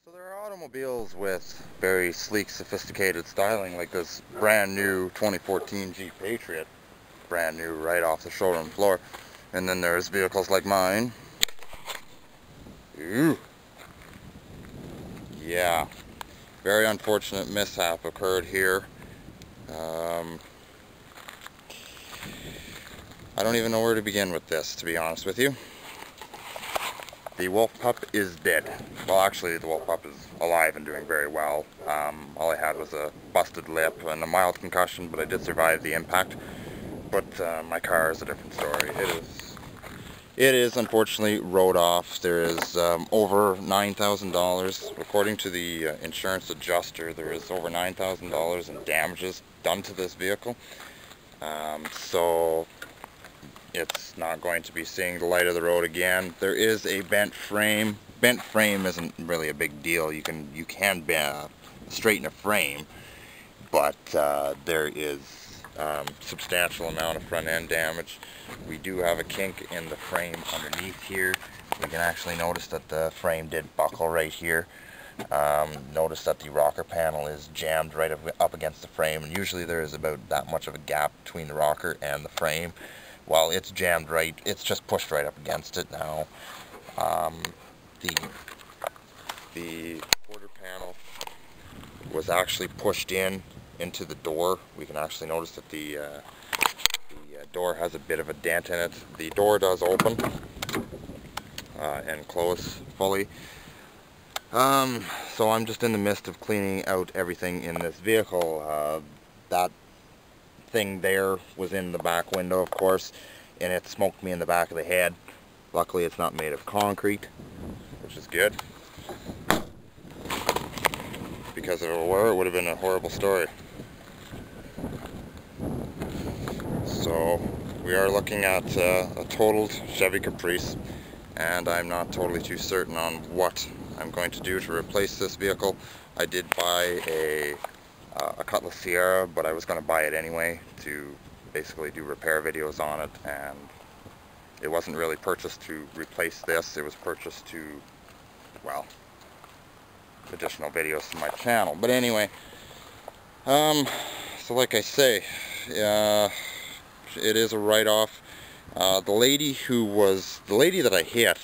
So there are automobiles with very sleek, sophisticated styling, like this brand new 2014 Jeep Patriot, brand new right off the showroom floor. And then there's vehicles like mine. Ooh. Yeah, very unfortunate mishap occurred here. I don't even know where to begin with this, to be honest with you. The Wolf-Pup is dead. Well, actually, the Wolf-Pup is alive and doing very well. All I had was a busted lip and a mild concussion, but I did survive the impact. But my car is a different story. It is unfortunately rode off. There is over $9,000. According to the insurance adjuster, there is over $9,000 in damages done to this vehicle. So it's not going to be seeing the light of the road again. There is a bent frame. Bent frame isn't really a big deal. You can straighten a frame, but there is substantial amount of front end damage. We do have a kink in the frame underneath here. We can actually notice that the frame did buckle right here. Notice that the rocker panel is jammed right up against the frame, and usually there is about that much of a gap between the rocker and the frame. Well, it's jammed right, it's just pushed right up against it now. The quarter panel was actually pushed into the door. We can actually notice that the door has a bit of a dent in it. The door does open and close fully. So I'm just in the midst of cleaning out everything in this vehicle. That thing there was in the back window, of course, and it smoked me in the back of the head. Luckily it's not made of concrete, which is good, because if it were, it would have been a horrible story. So we are looking at a totaled Chevy Caprice, and I'm not totally too certain on what I'm going to do to replace this vehicle. I did buy a Cutlass Sierra, but I was going to buy it anyway to basically do repair videos on it, and it wasn't really purchased to replace this. It was purchased to, well, additional videos to my channel. But anyway, so like I say, it is a write-off. The lady that I hit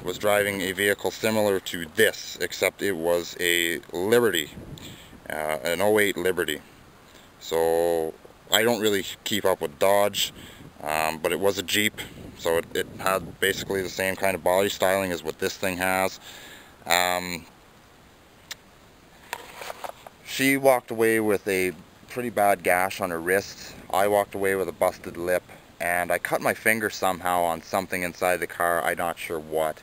was driving a vehicle similar to this, except it was a Liberty, an '08 Liberty. So I don't really keep up with Dodge, but it was a Jeep, so it had basically the same kind of body styling as what this thing has. She walked away with a pretty bad gash on her wrist. I walked away with a busted lip, and I cut my finger somehow on something inside the car. I'm not sure what.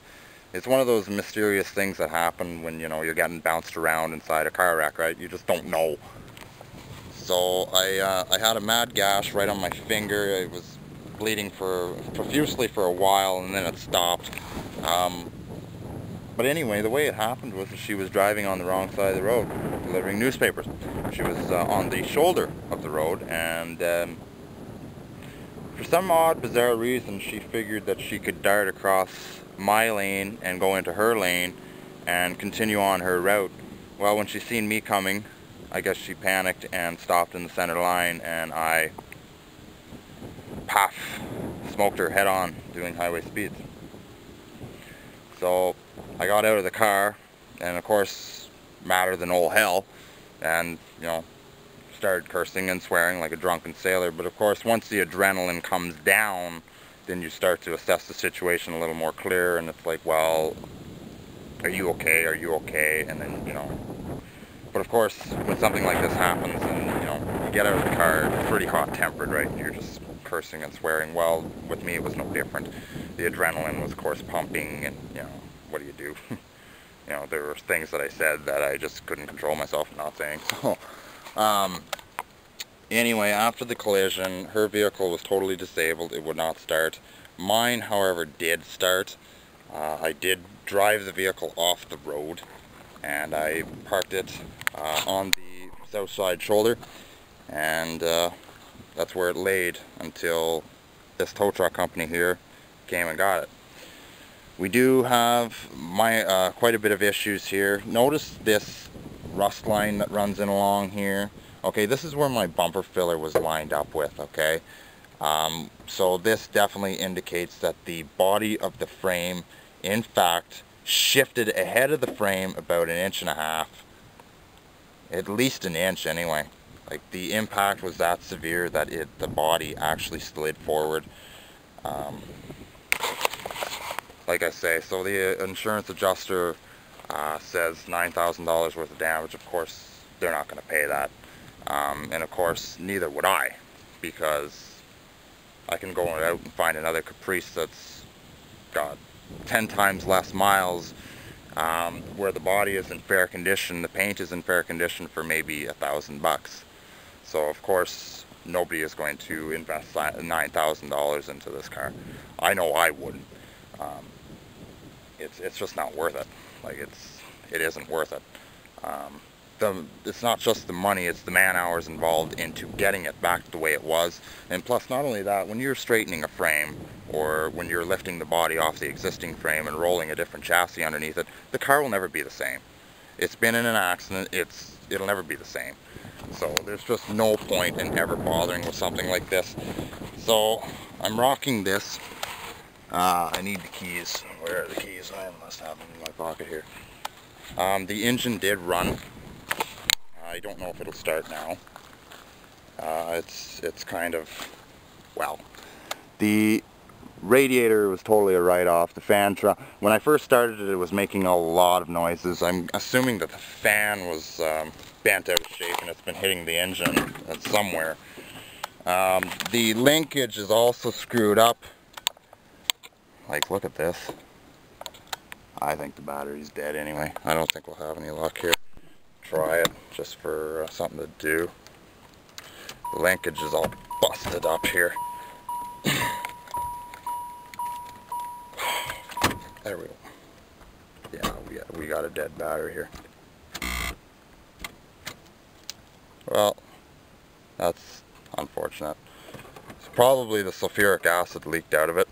It's one of those mysterious things that happen when, you know, you're getting bounced around inside a car wreck, right? You just don't know. So I had a mad gash right on my finger. It was bleeding profusely for a while, and then it stopped. But anyway, the way it happened was that she was driving on the wrong side of the road, delivering newspapers. She was on the shoulder of the road, and for some odd, bizarre reason, she figured that she could dart across my lane and go into her lane and continue on her route. Well, when she seen me coming, I guess she panicked and stopped in the center line, and I, paf, smoked her head on doing highway speeds. So I got out of the car, and of course, madder than all hell, and, you know, started cursing and swearing like a drunken sailor. But of course, once the adrenaline comes down, then you start to assess the situation a little more clear, and it's like, well, are you okay? Are you okay? And then, you know. But of course, when something like this happens, and, you know, you get out of the car pretty hot-tempered, right, and you're just cursing and swearing. Well, with me, it was no different. The adrenaline was, of course, pumping, and, you know, what do you do? You know, there were things that I said that I just couldn't control myself from not saying. So, anyway, after the collision, her vehicle was totally disabled. It would not start. Mine, however, did start. I did drive the vehicle off the road, and I parked it on the south side shoulder, and that's where it laid until this tow truck company here came and got it. We do have quite a bit of issues here. Notice this rust line that runs in along here. Okay, this is where my bumper filler was lined up with, okay? So this definitely indicates that the body of the frame, in fact, shifted ahead of the frame about 1.5 inches. At least an inch anyway. Like, the impact was that severe that the body actually slid forward. Like I say, so the insurance adjuster says $9,000 worth of damage. Of course, they're not going to pay that. And of course, neither would I, because I can go out and find another Caprice that's got 10 times less miles, where the body is in fair condition, the paint is in fair condition for maybe $1,000. So of course, nobody is going to invest $9,000 into this car. I know I wouldn't. It's just not worth it. Like, it isn't worth it. It's not just the money, it's the man hours involved into getting it back the way it was. And plus, not only that, when you're straightening a frame, or when you're lifting the body off the existing frame and rolling a different chassis underneath it, the car will never be the same. It's been in an accident, it'll never be the same. So there's just no point in ever bothering with something like this. So I'm rocking this. I need the keys. Where are the keys? I must have them in my pocket here. The engine did run. I don't know if it'll start now. It's kind of, well, the radiator was totally a write-off. The fan, when I first started it, it was making a lot of noises. I'm assuming that the fan was bent out of shape and it's been hitting the engine somewhere. The linkage is also screwed up. Like, look at this. I think the battery's dead anyway. I don't think we'll have any luck here. Try it just for something to do. The linkage is all busted up here. There we go. Yeah, we got a dead battery here. Well, that's unfortunate. It's probably the sulfuric acid leaked out of it.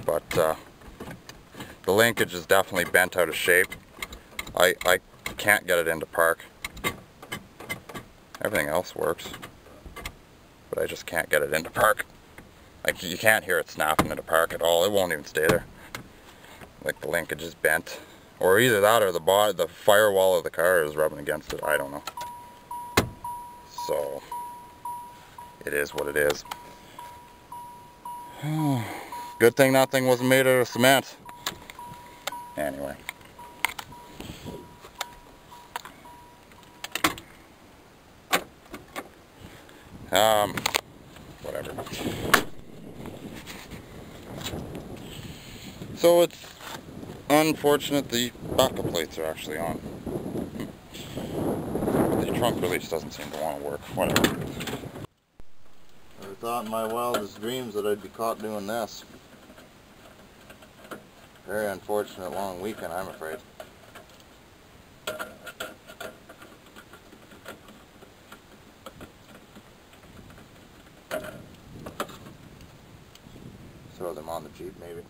But the linkage is definitely bent out of shape. I can't get it into park. Everything else works, but I just can't get it into park. Like, you can't hear it snapping into park at all. It won't even stay there. Like, the linkage is bent, or either that or the firewall of the car is rubbing against it. I don't know. So it is what it is. Good thing that thing wasn't made out of cement. Anyway. Whatever. So it's unfortunate the backup lights are actually on. The trunk release doesn't seem to want to work. Whatever. I thought in my wildest dreams that I'd be caught doing this. Very unfortunate long weekend, I'm afraid. Throw them on the Jeep, maybe.